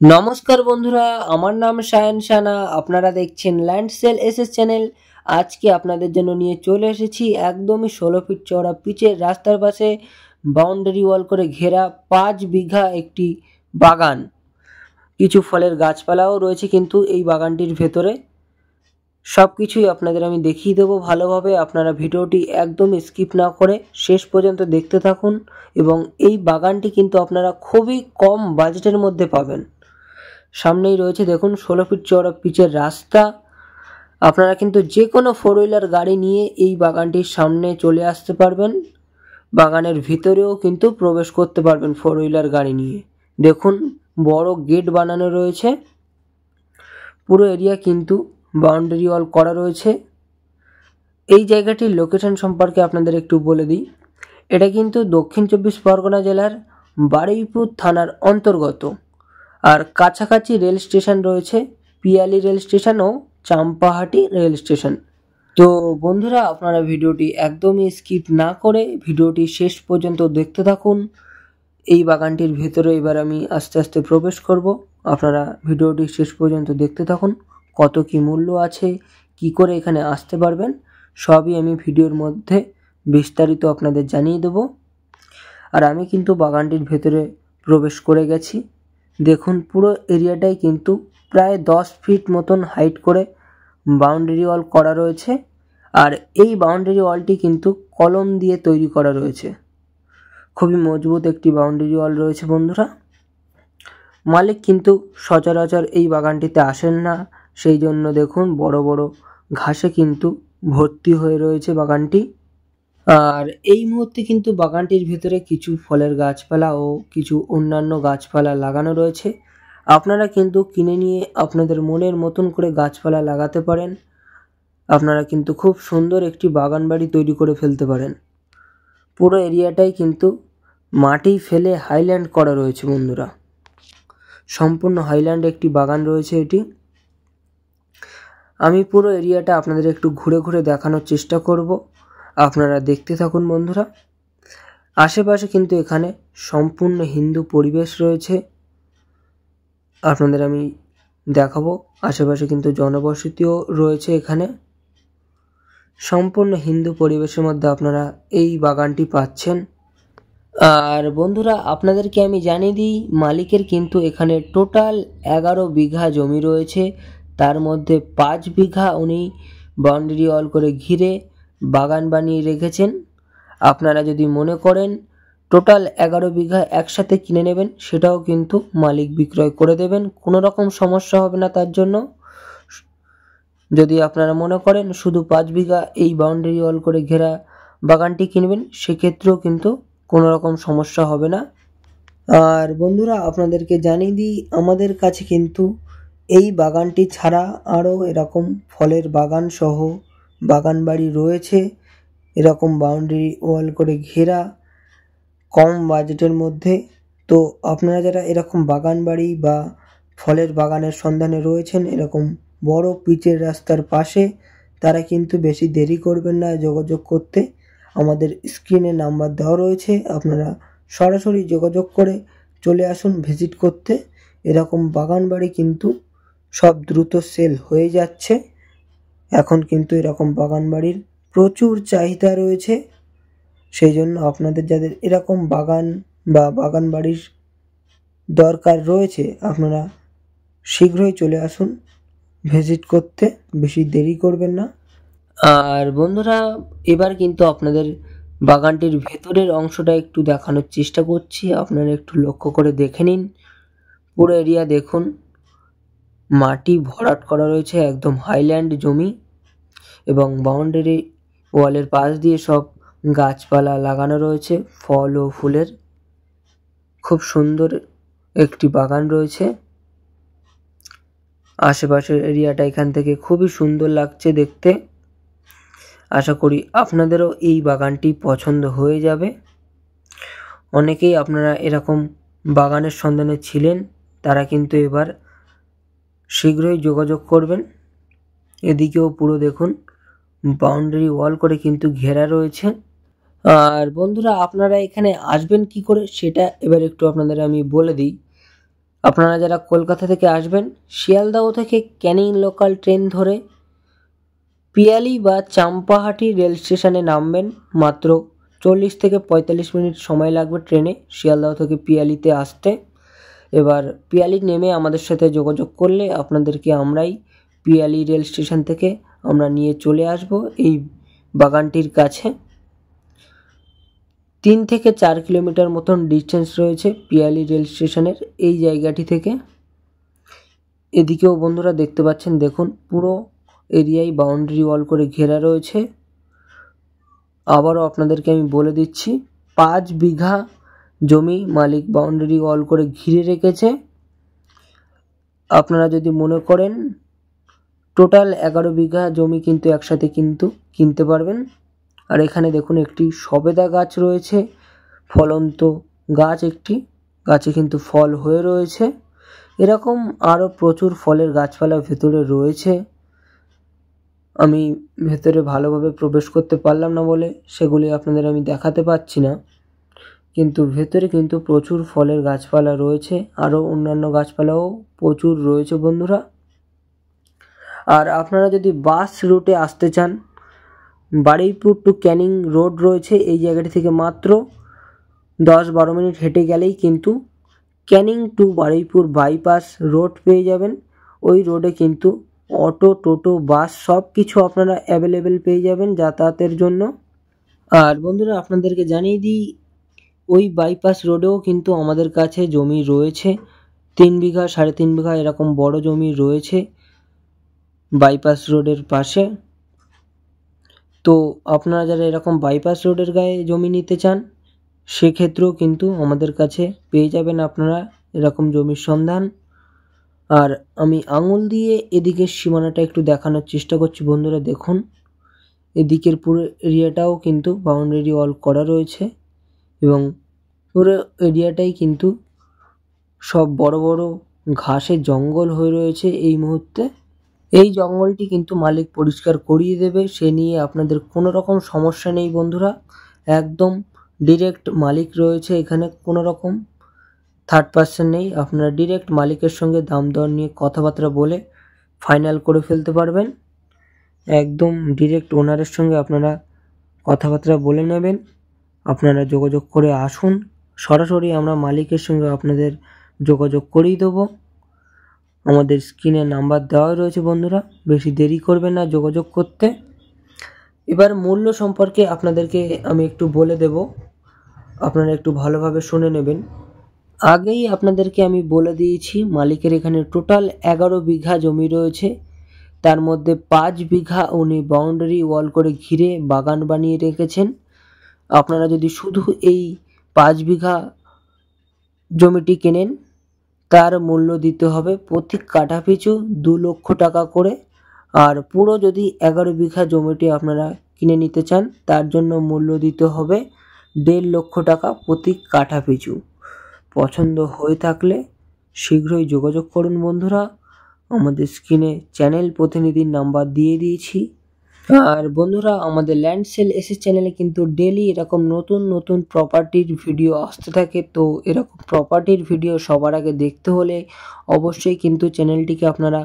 নমস্কার বন্ধুরা, আমার নাম সায়ন সানা। আপনারা দেখছেন ল্যান্ড সেল এসএস চ্যানেল। আজকে আপনাদের জন্য নিয়ে চলে এসেছি একদমই 16 ফিট চওড়া পিচের রাস্তার পাশে বাউন্ডারি ওয়াল করে ঘেরা 5 বিঘা একটি বাগান। কিছু ফলের গাছপালাও রয়েছে কিন্তু এই বাগানটির ভেতরে। সব কিছুই আপনাদের আমি দেখিয়ে দেবো ভালোভাবে। আপনারা ভিডিওটি একদম স্কিপ না করে শেষ পর্যন্ত দেখতে থাকুন এবং এই বাগানটি কিন্তু আপনারা খুবই কম বাজেটের মধ্যে পাবেন। সামনেই রয়েছে দেখুন 16 ফিট চওড়া পিচের রাস্তা। আপনারা কিন্তু যে কোনো 4 হুইলার গাড়ি নিয়ে এই বাগানটির সামনে চলে আসতে পারবেন। বাগানের ভিতরেও কিন্তু প্রবেশ করতে পারবেন 4 হুইলার গাড়ি নিয়ে। দেখুন বড় গেট বানানো রয়েছে। পুরো এরিয়া কিন্তু বাউন্ডারি ওয়াল করা রয়েছে। এই জায়গাটির লোকেশন সম্পর্কে আপনাদের একটু বলে দিই। এটা কিন্তু দক্ষিণ 24 পরগনা জেলার বারুইপুর থানার অন্তর্গত। আর কাছাকাছি রেল স্টেশন রয়েছে পিয়ালি রেল স্টেশন ও চাম্পাহাটি রেল স্টেশন। তো বন্ধুরা, আপনারা ভিডিওটি একদমই স্কিপ না করে ভিডিওটি শেষ পর্যন্ত দেখতে থাকুন। এই বাগানটির ভেতরে এবার আমি আস্তে আস্তে প্রবেশ করব। আপনারা ভিডিওটি শেষ পর্যন্ত দেখতে থাকুন। কত কি মূল্য আছে, কি করে এখানে আসতে পারবেন, সবই আমি ভিডিওর মধ্যে বিস্তারিত আপনাদের জানিয়ে দেব। আর আমি কিন্তু বাগানটির ভেতরে প্রবেশ করে গেছি। দেখুন পুরো এরিয়াটাই কিন্তু প্রায় 10 ফিট মতন হাইট করে বাউন্ডারি ওয়াল করা রয়েছে। আর এই বাউন্ডারি ওয়ালটি কিন্তু কলম দিয়ে তৈরি করা রয়েছে। খুবই মজবুত একটি বাউন্ডারি ওয়াল রয়েছে বন্ধুরা। মালিক কিন্তু সচরাচর এই বাগানটিতে আসেন না, সেই জন্য দেখুন বড় বড় ঘাসে কিন্তু ভর্তি হয়ে রয়েছে বাগানটি। আর এই মুহূর্তে কিন্তু বাগানটির ভিতরে কিছু ফলের গাছপালা ও কিছু অন্যান্য গাছপালা লাগানো রয়েছে। আপনারা কিন্তু কিনে নিয়ে আপনাদের মনের মতন করে গাছপালা লাগাতে পারেন। আপনারা কিন্তু খুব সুন্দর একটি বাগান বাড়ি তৈরি করে ফেলতে পারেন। পুরো এরিয়াটাই কিন্তু মাটি ফেলে হাইল্যান্ড করা রয়েছে বন্ধুরা। সম্পূর্ণ হাইল্যান্ড একটি বাগান রয়েছে এটি। আমি পুরো এরিয়াটা আপনাদের একটু ঘুরে ঘুরে দেখানোর চেষ্টা করব। আপনারা দেখতে থাকুন বন্ধুরা। আশেপাশে কিন্তু এখানে সম্পূর্ণ হিন্দু পরিবেশ রয়েছে। আপনাদের আমি দেখাবো। আশেপাশে কিন্তু জনবসতিও রয়েছে এখানে। সম্পূর্ণ হিন্দু পরিবেশের মধ্যে আপনারা এই বাগানটি পাচ্ছেন। আর বন্ধুরা, আপনাদেরকে আমি জানিয়ে দিই, মালিকের কিন্তু এখানে টোটাল 11 বিঘা জমি রয়েছে। তার মধ্যে 5 বিঘা উনি বাউন্ডারি ওয়াল করে ঘিরে বাগান বানিয়ে রেখেছেন। আপনারা যদি মনে করেন টোটাল 11 বিঘা একসাথে কিনে নেবেন, সেটাও কিন্তু মালিক বিক্রয় করে দেবেন। কোনো রকম সমস্যা হবে না তার জন্য। যদি আপনারা মনে করেন শুধু 5 বিঘা এই বাউন্ডারি ওয়াল করে ঘেরা বাগানটি কিনবেন, সেক্ষেত্রেও কিন্তু কোনো রকম সমস্যা হবে না। আর বন্ধুরা, আপনাদেরকে জানিয়ে দিই, আমাদের কাছে কিন্তু এই বাগানটি ছাড়া আরও এরকম ফলের বাগান সহ বাগান বাড়ি রয়েছে। এরকম বাউন্ডারি ওয়াল করে ঘেরা কম বাজেটের মধ্যে। তো আপনারা যারা এরকম বাগান বাড়ি বা ফলের বাগানের সন্ধানে রয়েছেন এরকম বড় পিচের রাস্তার পাশে, তারা কিন্তু বেশি দেরি করবেন না যোগাযোগ করতে। আমাদের স্ক্রিনে নাম্বার দেওয়া রয়েছে, আপনারা সরাসরি যোগাযোগ করে চলে আসুন ভিজিট করতে। এরকম বাগান বাড়ি কিন্তু সব দ্রুত সেল হয়ে যাচ্ছে। এখন কিন্তু এরকম বাগান বাড়ির প্রচুর চাহিদা রয়েছে। সেই জন্য আপনাদের যাদের এরকম বাগান বা বাগান বাড়ির দরকার রয়েছে, আপনারা শীঘ্রই চলে আসুন ভিজিট করতে, বেশি দেরি করবেন না। আর বন্ধুরা, এবার কিন্তু আপনাদের বাগানটির ভেতরের অংশটা একটু দেখানোর চেষ্টা করছি। আপনারা একটু লক্ষ্য করে দেখে নিন। পুরো এরিয়া দেখুন, মাটি ভরাট করা রয়েছে, একদম হাইল্যান্ড জমি এবং বাউন্ডারি ওয়ালের পাশ দিয়ে সব গাছপালা লাগানো রয়েছে ফল ও ফুলের। খুব সুন্দর একটি বাগান রয়েছে। আশেপাশের এরিয়াটা এখান থেকে খুবই সুন্দর লাগছে দেখতে। আশা করি আপনাদেরও এই বাগানটি পছন্দ হয়ে যাবে। অনেকেই আপনারা এরকম বাগানের সন্ধানে ছিলেন, তারা কিন্তু এবার শীঘ্রই যোগাযোগ করবেন। এদিকেও পুরো দেখুন বাউন্ডারি ওয়াল করে কিন্তু ঘেরা রয়েছে। আর বন্ধুরা, আপনারা এখানে আসবেন কি করে সেটা এবার একটু আপনাদের আমি বলে দিই। আপনারা যারা কলকাতা থেকে আসবেন, শিয়ালদহ থেকে ক্যানিং লোকাল ট্রেন ধরে পিয়ালি বা চাম্পাহাটি রেল স্টেশনে নামবেন। মাত্র 40 থেকে 45 মিনিট সময় লাগবে ট্রেনে শিয়ালদহ থেকে পিয়ালিতে আসতে। এবার পিয়ালি নেমে আমাদের সাথে যোগাযোগ করলে আপনাদেরকে আমরাই পিয়ালি রেল স্টেশন থেকে আমরা নিয়ে চলে আসব এই বাগানটির কাছে। 3 থেকে 4 কিলোমিটার মতন ডিস্টেন্স রয়েছে পিয়ালি রেল স্টেশনের এই জায়গাটি থেকে। এদিকেও বন্ধুরা দেখতে পাচ্ছেন, দেখুন পুরো এরিয়ায় বাউন্ডারি ওয়াল করে ঘেরা রয়েছে। আবারও আপনাদেরকে আমি বলে দিচ্ছি, 5 বিঘা জমি মালিক বাউন্ডারি ওয়াল করে ঘিরে রেখেছে। আপনারা যদি মনে করেন টোটাল 11 বিঘা জমি কিন্তু একসাথে কিন্তু কিনতে পারবেন। আর এখানে দেখুন একটি সবেদা গাছ রয়েছে, ফলন্ত গাছ, একটি গাছে কিন্তু ফল হয়ে রয়েছে। এরকম আরও প্রচুর ফলের গাছপালা ভেতরে রয়েছে। আমি ভেতরে ভালোভাবে প্রবেশ করতে পারলাম না বলে সেগুলি আপনাদের আমি দেখাতে পাচ্ছি না, কিন্তু ভেতরে কিন্তু প্রচুর ফলের গাছপালা রয়েছে, আরও অন্যান্য গাছপালাও প্রচুর রয়েছে বন্ধুরা। আর আপনারা যদি বাস রুটে আসতে চান, বারুইপুর টু ক্যানিং রোড রয়েছে এই জায়গাটি থেকে মাত্র 10-12 মিনিট হেঁটে গেলেই কিন্তু Canning to Baruipur bypass road পেয়ে যাবেন। ওই রোডে কিন্তু অটো, টোটো, বাস সব কিছু আপনারা অ্যাভেলেবেল পেয়ে যাবেন যাতায়াতের জন্য। আর বন্ধুরা আপনাদেরকে জানিয়ে দিই, ওই বাইপাস রোডেও কিন্তু আমাদের কাছে জমি রয়েছে, 3 বিঘা 3.5 বিঘা এরকম বড় জমি রয়েছে বাইপাস রোডের পাশে। তো আপনারা যারা এরকম বাইপাস রোডের গায়ে জমি নিতে চান, সেক্ষেত্রেও কিন্তু আমাদের কাছে পেয়ে যাবেন আপনারা এরকম জমির সন্ধান। আর আমি আঙুল দিয়ে এদিকের সীমানাটা একটু দেখানোর চেষ্টা করছি বন্ধুরা, দেখুন এদিকের পুরো এরিয়াটাও কিন্তু বাউন্ডারি ওয়াল করা রয়েছে এবং পুরো এরিয়াটাই কিন্তু সব বড় বড় ঘাসের জঙ্গল হয়ে রয়েছে এই মুহূর্তে। এই জঙ্গলটি কিন্তু মালিক পরিষ্কার করিয়ে দেবে, সে নিয়ে আপনাদের কোনো রকম সমস্যা নেই বন্ধুরা। একদম ডিরেক্ট মালিক রয়েছে এখানে, কোনো রকম থার্ড পার্সন নেই। আপনারা ডিরেক্ট মালিকের সঙ্গে দাম দর নিয়ে কথাবার্তা বলে ফাইনাল করে ফেলতে পারবেন। একদম ডিরেক্ট ওনারের সঙ্গে আপনারা কথাবার্তা বলে নেবেন। আপনারা যোগাযোগ করে আসুন, সরাসরি আমরা মালিকের সঙ্গে আপনাদের যোগাযোগ করিয়ে দেবো। আমাদের স্ক্রিনে নাম্বার দেওয়া রয়েছে বন্ধুরা, বেশি দেরি করবেন না যোগাযোগ করতে। এবার মূল্য সম্পর্কে আপনাদেরকে আমি একটু বলে দেব, আপনারা একটু ভালোভাবে শুনে নেবেন। আগেই আপনাদেরকে আমি বলে দিয়েছি মালিকের এখানে টোটাল 11 বিঘা জমি রয়েছে, তার মধ্যে 5 বিঘা উনি বাউন্ডারি ওয়াল করে ঘিরে বাগান বানিয়ে রেখেছেন। আপনারা যদি শুধু এই 5 বিঘা জমিটি কেনেন, তার মূল্য দিতে হবে প্রতি কাঠা পিছু 2 লক্ষ টাকা করে। আর পুরো যদি 11 বিঘা জমিটি আপনারা কিনে নিতে চান, তার জন্য মূল্য দিতে হবে 1.5 লক্ষ টাকা প্রতি কাঠা পিছু। পছন্দ হয়ে থাকলে শীঘ্রই যোগাযোগ করুন বন্ধুরা, আমাদের স্ক্রিনে চ্যানেল প্রতিনিধির নাম্বার দিয়ে দিয়েছি। আর বন্ধুরা আমাদের ল্যান্ড সেল এসএস চ্যানেলে কিন্তু ডেলি এরকম নতুন নতুন প্রপার্টির ভিডিও আসতে থাকে। তো এরকম প্রপার্টির ভিডিও সবার আগে দেখতে হলে অবশ্যই কিন্তু চ্যানেলটিকে আপনারা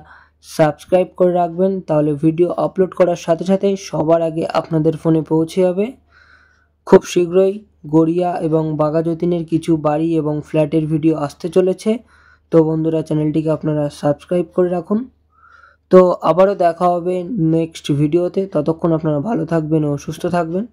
সাবস্ক্রাইব করে রাখবেন, তাহলে ভিডিও আপলোড করার সাথে সাথে সবার আগে আপনাদের ফোনে পৌঁছে যাবে। খুব শীঘ্রই গড়িয়া এবং বাঘাযতীনের কিছু বাড়ি এবং ফ্ল্যাটের ভিডিও আসতে চলেছে। তো বন্ধুরা চ্যানেলটিকে আপনারা সাবস্ক্রাইব করে রাখুন। তো আবারও দেখা হবে নেক্সট ভিডিওতে, ততক্ষণ আপনারা ভালো থাকবেন ও সুস্থ থাকবেন।